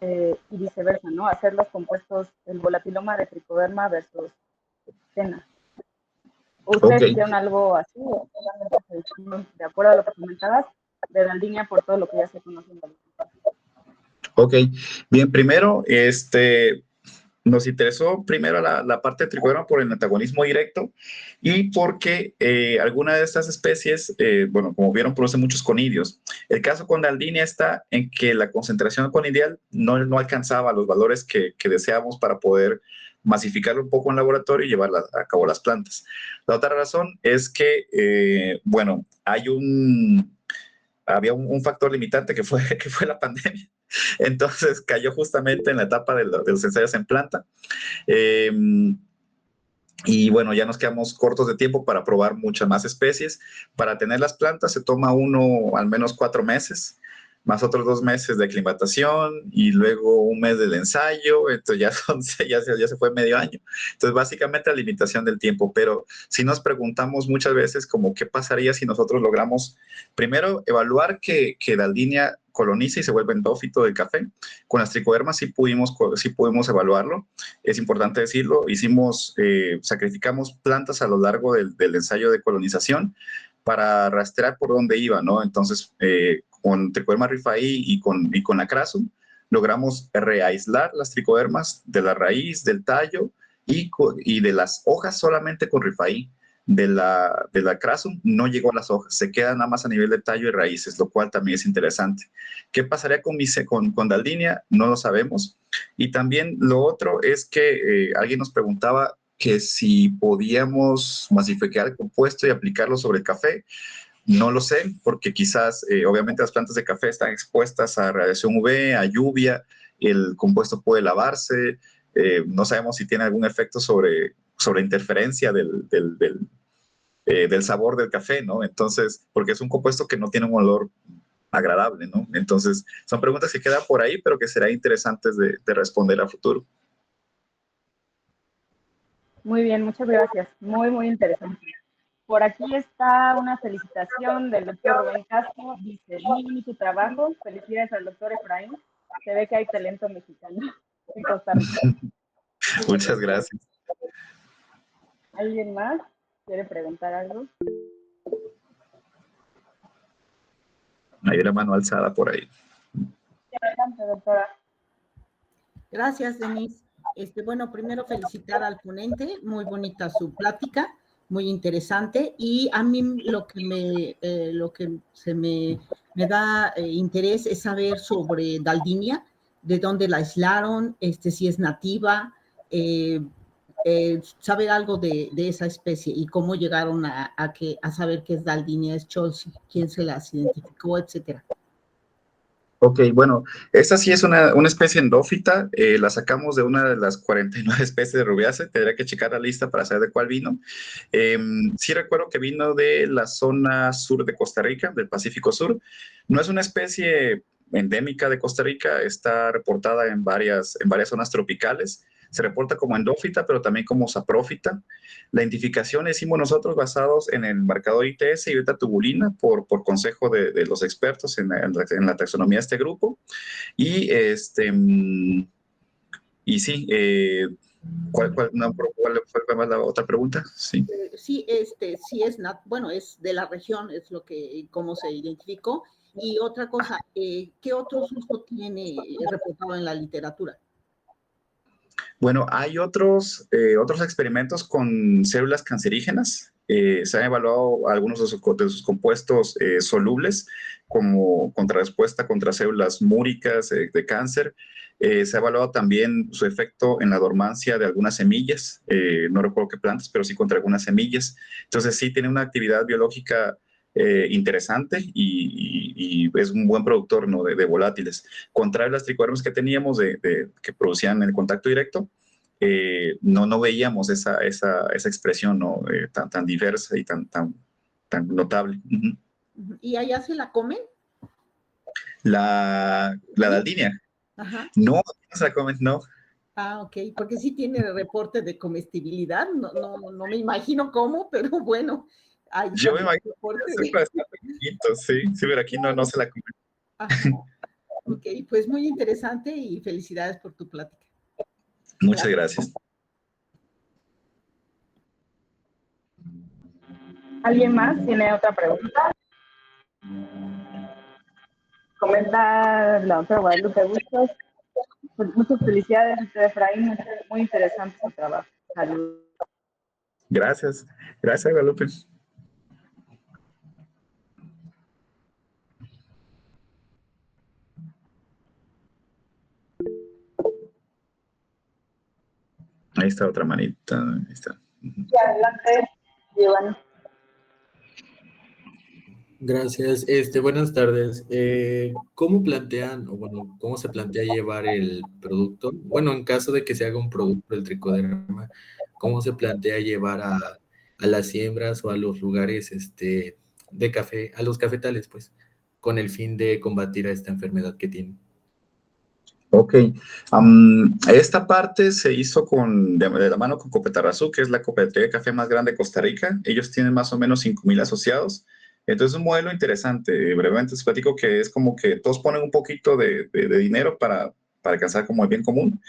y viceversa, ¿no? Hacer los compuestos, el volatiloma de Tricoderma versus Cena. ¿Ustedes hicieron algo así? ¿O solamente de acuerdo a lo que comentabas, de la línea por todo lo que ya se conoce en la línea? Ok, bien, primero, nos interesó primero la parte de Tricoderma por el antagonismo directo y porque alguna de estas especies, bueno, como vieron, produce muchos conidios. El caso con Dallinia está en que la concentración conidial no alcanzaba los valores que deseamos para poder masificarlo un poco en laboratorio y llevar a cabo las plantas. La otra razón es que, bueno, había un factor limitante que fue la pandemia. Entonces cayó justamente en la etapa de los ensayos en planta. Y bueno, ya nos quedamos cortos de tiempo para probar muchas más especies. Para tener las plantas se toma al menos 4 meses, más otros 2 meses de aclimatación y luego 1 mes del ensayo. Entonces ya se fue medio año. Entonces básicamente la limitación del tiempo. Pero sí nos preguntamos muchas veces como qué pasaría si nosotros logramos primero evaluar que Dallinia coloniza y se vuelve endófito del café. Con las tricodermas sí pudimos evaluarlo. Es importante decirlo, sacrificamos plantas a lo largo del ensayo de colonización para rastrear por dónde iba, ¿no? Entonces, con Tricoderma rifaí y con la Crasum, logramos reaislar las tricodermas de la raíz, del tallo y de las hojas solamente con rifaí. De la Crasum no llegó a las hojas, se queda nada más a nivel de tallo y raíces, lo cual también es interesante. ¿Qué pasaría con Dallinia? No lo sabemos. Y también lo otro es que alguien nos preguntaba que si podíamos masificar el compuesto y aplicarlo sobre el café. No lo sé, porque quizás, obviamente, las plantas de café están expuestas a radiación UV, a lluvia, el compuesto puede lavarse, no sabemos si tiene algún efecto sobre interferencia del sabor del café, ¿no? Entonces, porque es un compuesto que no tiene un olor agradable, ¿no? Entonces, son preguntas que quedan por ahí, pero que serán interesantes de responder a futuro. Muy bien, muchas gracias. Muy, muy interesante. Por aquí está una felicitación del doctor Rubén Castro. Dice, muy bonito trabajo. Felicidades al doctor Efraín. Se ve que hay talento mexicano en Costa Rica. Muchas gracias. ¿Alguien más quiere preguntar algo? Hay una mano alzada por ahí. Adelante, doctora. Gracias, Denise. Bueno, primero felicitar al ponente, muy bonita su plática, muy interesante, y a mí lo que me da interés es saber sobre Daldinia, de dónde la aislaron, si es nativa, saber algo de esa especie y cómo llegaron a saber qué es Daldinia, es Cholsi, quién se las identificó, etcétera. Ok, bueno, esta sí es una especie endófita, la sacamos de una de las 49 especies de rubiáceas, tendría que checar la lista para saber de cuál vino. Sí recuerdo que vino de la zona sur de Costa Rica, del Pacífico Sur. No es una especie endémica de Costa Rica, está reportada en varias zonas tropicales. Se reporta como endófita, pero también como saprófita. La identificación la hicimos nosotros basados en el marcador ITS y beta tubulina por consejo de los expertos en la taxonomía de este grupo. Y sí, ¿cuál fue la otra pregunta? Sí. Sí, sí bueno, es de la región, es cómo se identificó. Y otra cosa, ¿qué otros usos tiene reportado en la literatura? Bueno, hay otros experimentos con células cancerígenas. Se han evaluado algunos de sus compuestos solubles como contrarrespuesta contra células múricas de cáncer. Se ha evaluado también su efecto en la dormancia de algunas semillas, no recuerdo qué plantas, pero sí contra algunas semillas. Entonces sí tiene una actividad biológica interesante y es un buen productor, ¿no?, de volátiles. Contrario a las tricodermas que teníamos que producían el contacto directo, no veíamos esa expresión, ¿no?, tan diversa y tan notable. Uh-huh. ¿Y allá se la comen? La Daldinia. Ajá. No, no se la comen, no. Ah, ok, porque sí tiene reporte de comestibilidad, no me imagino cómo, pero bueno. Yo me imagino que es bastante poquito, sí, pero aquí no se la comen. Ajá. Ok, pues muy interesante y felicidades por tu plática. Muchas gracias. ¿Alguien más tiene otra pregunta? Comenta la otra Guadalupe Bustos. Pues muchas felicidades, Efraín, muy interesante su trabajo. Saludos. Gracias, Guadalupe. Ahí está otra manita. Ahí está. Sí, adelante, Iván. Gracias. Buenas tardes. ¿Cómo plantean, o bueno, cómo se plantea llevar el producto? Bueno, en caso de que se haga un producto del tricoderma, ¿cómo se plantea llevar a las siembras o a los lugares de café, a los cafetales, pues, con el fin de combatir a esta enfermedad que tienen? Ok, esta parte se hizo de la mano con Copetarazú, que es la cooperativa de café más grande de Costa Rica. Ellos tienen más o menos 5,000 asociados. Entonces es un modelo interesante. Brevemente les platico que es como que todos ponen un poquito de dinero para alcanzar como el bien común.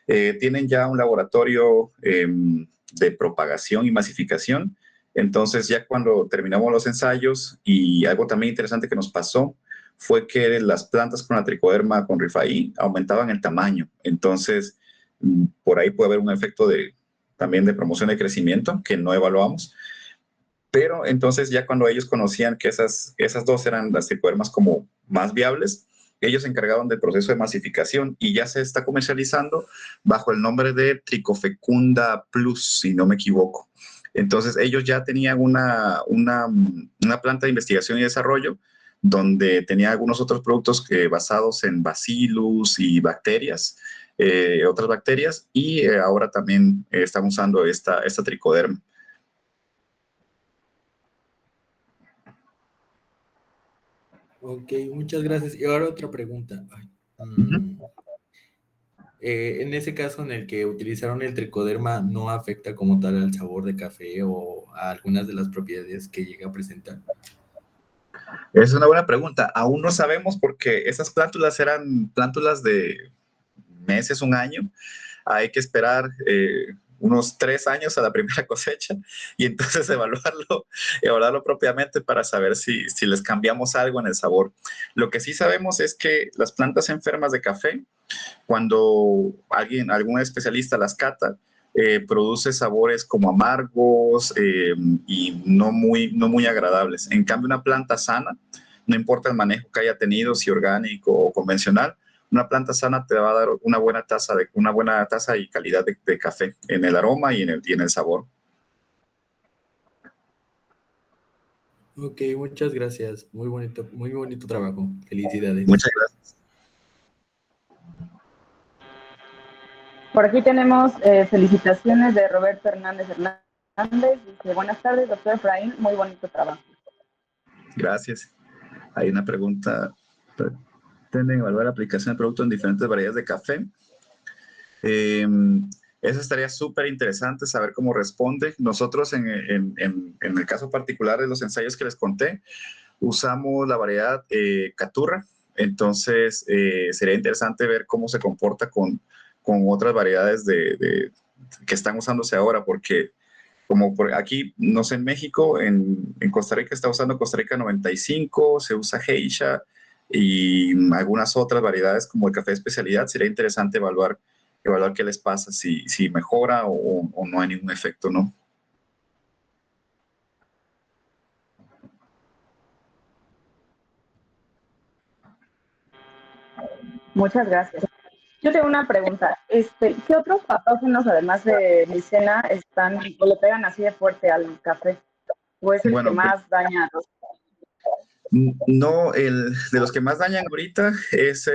Tienen ya un laboratorio de propagación y masificación. Entonces ya cuando terminamos los ensayos, y algo también interesante que nos pasó fue que las plantas con la tricoderma con Rifaí aumentaban el tamaño. Entonces, por ahí puede haber un efecto también de promoción de crecimiento que no evaluamos. Pero entonces ya cuando ellos conocían que esas dos eran las tricodermas como más viables, ellos se encargaron del proceso de masificación y ya se está comercializando bajo el nombre de Tricofecunda Plus, si no me equivoco. Entonces ellos ya tenían una planta de investigación y desarrollo donde tenía algunos otros productos basados en bacillus y bacterias, otras bacterias, y ahora también están usando esta tricoderma. Ok, muchas gracias. Y ahora otra pregunta. Ay, en ese caso en el que utilizaron el tricoderma, ¿no afecta como tal al sabor de café o a algunas de las propiedades que llega a presentar? Es una buena pregunta. Aún no sabemos porque esas plántulas eran plántulas de meses, un año. Hay que esperar unos 3 años a la primera cosecha y entonces evaluarlo propiamente para saber si les cambiamos algo en el sabor. Lo que sí sabemos es que las plantas enfermas de café, cuando algún especialista las cata, produce sabores como amargos y no muy agradables. En cambio, una planta sana, no importa el manejo que haya tenido, si orgánico o convencional, una planta sana te va a dar una buena taza y calidad de café en el aroma y en el sabor. Ok, muchas gracias. Muy bonito trabajo. Felicidades. Muchas gracias. Por aquí tenemos felicitaciones de Roberto Hernández Hernández. Dice, buenas tardes, doctor Efraín, muy bonito trabajo. Gracias. Hay una pregunta. ¿Pretenden evaluar la aplicación de producto en diferentes variedades de café? Eso estaría súper interesante saber cómo responde. Nosotros en el caso particular de los ensayos que les conté, usamos la variedad Caturra. Entonces sería interesante ver cómo se comporta con otras variedades que están usándose ahora, porque como por aquí, no sé, en México, en Costa Rica está usando Costa Rica 95, se usa Geisha y algunas otras variedades como el café de especialidad. Sería interesante evaluar qué les pasa, si mejora o no hay ningún efecto, ¿no? Muchas gracias. Yo tengo una pregunta. ¿Qué otros patógenos, además de micena, están o le pegan así de fuerte al café? ¿O es el que Bueno, más daña a los? no, de los que más dañan ahorita es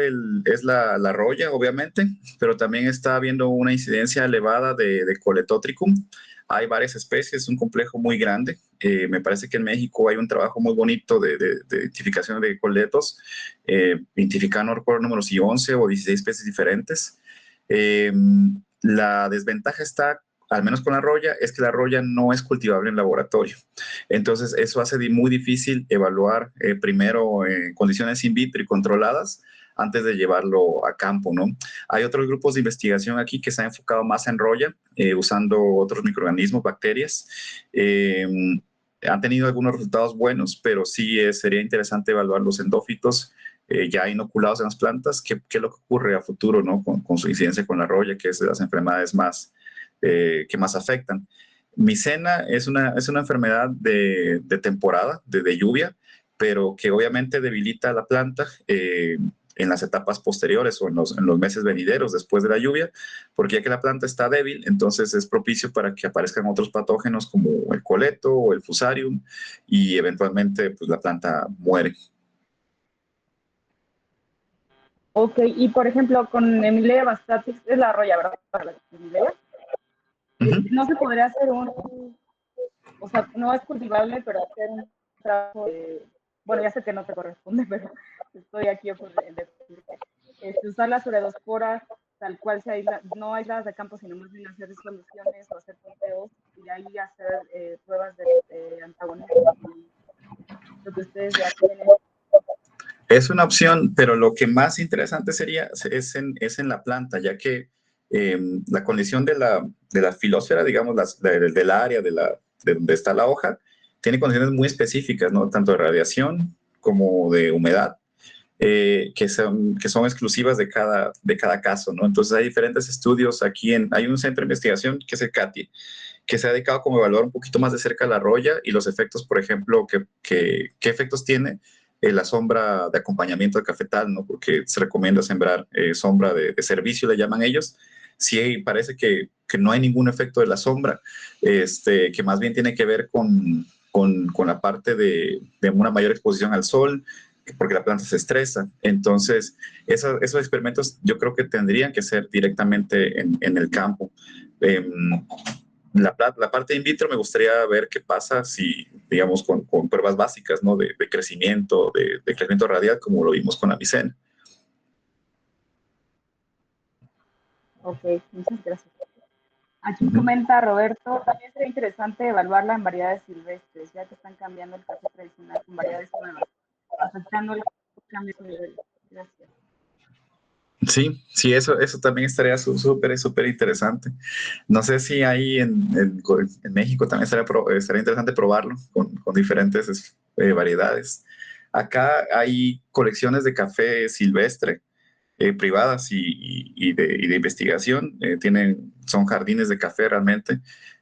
la roya, obviamente, pero también está habiendo una incidencia elevada de Coletotricum. Hay varias especies, es un complejo muy grande. Me parece que en México hay un trabajo muy bonito de identificación de coletos, identificando, no recuerdo números, si 11 o 16 especies diferentes. Eh, la desventaja está, al menos con la roya, es que la roya no es cultivable en laboratorio. Entonces, eso hace muy difícil evaluar primero en condiciones in vitro y controladas antes de llevarlo a campo, ¿no? Hay otros grupos de investigación aquí que se han enfocado más en roya, usando otros microorganismos, bacterias. Han tenido algunos resultados buenos, pero sí sería interesante evaluar los endófitos ya inoculados en las plantas, qué es lo que ocurre a futuro, ¿no? Con su incidencia con la roya, que es de las enfermedades que más afectan. Micena es una enfermedad de temporada, de lluvia, pero que obviamente debilita a la planta en las etapas posteriores o en los meses venideros después de la lluvia, porque ya que la planta está débil, entonces es propicio para que aparezcan otros patógenos como el coleto o el fusarium y eventualmente pues, la planta muere. Ok, y por ejemplo, con Emilia bastatis, es la roya, ¿verdad? Para la Emilia. No se podría hacer o sea, no es cultivable, pero hacer un trabajo bueno, ya sé que no te corresponde, pero estoy aquí por decirte. Usar las uredosporas tal cual se aísla, no aisladas de campo, sino más bien hacer soluciones o hacer punteos y de ahí hacer pruebas de antagonismo. Lo que ustedes ya tienen. Es una opción, pero lo que más interesante sería es en la planta, ya que la condición de la filósfera, digamos, del área de donde está la hoja, tiene condiciones muy específicas, ¿no? Tanto de radiación como de humedad, que son exclusivas de cada caso, ¿no? Entonces hay diferentes estudios aquí, hay un centro de investigación que es el CATI, que se ha dedicado como a evaluar un poquito más de cerca la roya y los efectos, por ejemplo, qué efectos tiene la sombra de acompañamiento de cafetal, ¿no? Porque se recomienda sembrar sombra de servicio, le llaman ellos. Sí, parece que no hay ningún efecto de la sombra, que más bien tiene que ver con la parte de una mayor exposición al sol, porque la planta se estresa. Entonces, esos experimentos yo creo que tendrían que ser directamente en el campo. La parte in vitro me gustaría ver qué pasa si, digamos, con pruebas básicas, ¿no? De crecimiento, de crecimiento radial, como lo vimos con la micena. Ok, muchas gracias. Aquí comenta Roberto, también sería interesante evaluarla en variedades silvestres, ya que están cambiando el café tradicional con variedades nuevas, afectando el cambio de nivel. Gracias. Sí, eso también estaría súper interesante. No sé si ahí en México también estaría interesante probarlo con diferentes variedades. Acá hay colecciones de café silvestre privadas y de investigación. Son jardines de café realmente.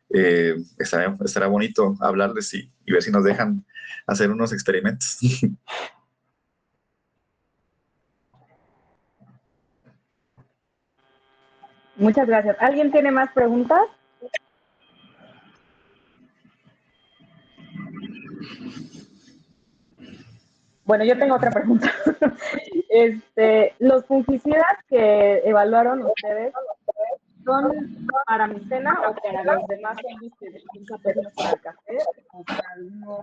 Estará bonito hablarles y ver si nos dejan hacer unos experimentos. Muchas gracias. ¿Alguien tiene más preguntas? Bueno, yo tengo otra pregunta. ¿Los fungicidas que evaluaron ustedes son para micena o para los demás hongos que son patógenos para el café o para alguno?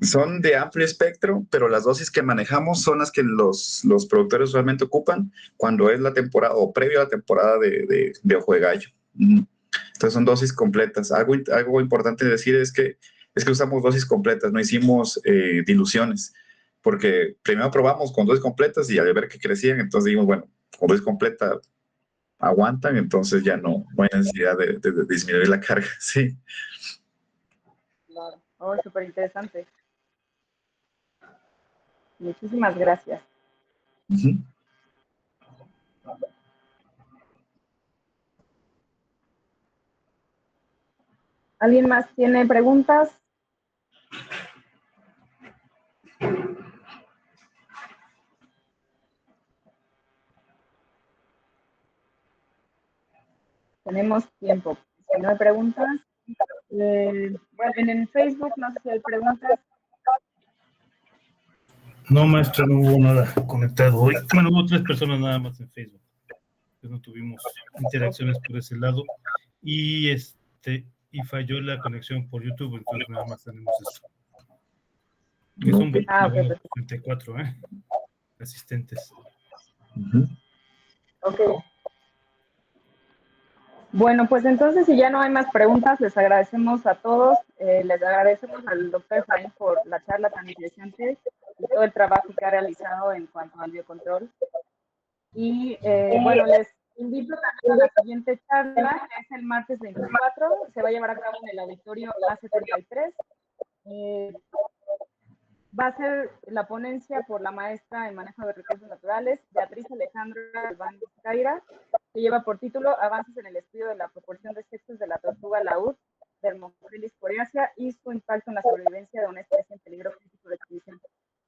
Son de amplio espectro, pero las dosis que manejamos son las que los productores usualmente ocupan cuando es la temporada o previo a la temporada de ojo de gallo. Entonces son dosis completas. Algo importante decir es que usamos dosis completas, no hicimos diluciones, porque primero probamos con dosis completas y al ver que crecían, entonces dijimos, bueno, con dosis completa aguantan, entonces ya no hay necesidad de disminuir la carga. Sí. Claro. Oh, súper interesante. Muchísimas gracias. ¿Alguien más tiene preguntas? Tenemos tiempo. Si no hay preguntas, bueno, en Facebook no sé si hay preguntas. No, maestra, no hubo nada conectado hoy. Bueno, hubo 3 personas nada más en Facebook. Entonces no tuvimos interacciones por ese lado. Y falló la conexión por YouTube, entonces nada más tenemos esto. Que son 34 asistentes. Ok. Bueno, pues entonces, si ya no hay más preguntas, les agradecemos a todos. Les agradecemos al doctor Efraín por la charla tan interesante y todo el trabajo que ha realizado en cuanto al biocontrol. Y bueno, les invito también a la siguiente charla, que es el martes 24. Se va a llevar a cabo en el auditorio A73. Va a ser la ponencia por la maestra en manejo de recursos naturales, Beatriz Alejandra Albán Caira, que lleva por título Avances en el estudio de la proporción de sexos de la tortuga laúd, Dermophilis coriacea, y su impacto en la sobrevivencia de una especie en peligro crítico de extinción.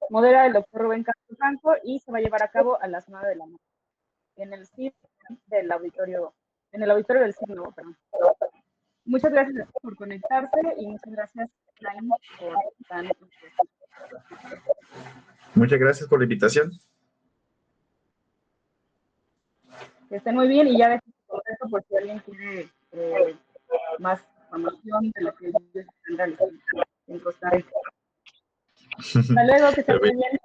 Modera el doctor Rubén Castro Franco y se va a llevar a cabo a las 9 de la noche en el CID del auditorio, en el auditorio del CID nuevo, perdón. Muchas gracias por conectarse y muchas gracias, Efraín, por tan. Muchas gracias por la invitación. Que estén muy bien y ya dejen su contacto por si alguien quiere más información de lo que ellos están realizando en Costa Rica. Hasta luego, que estén muy bien.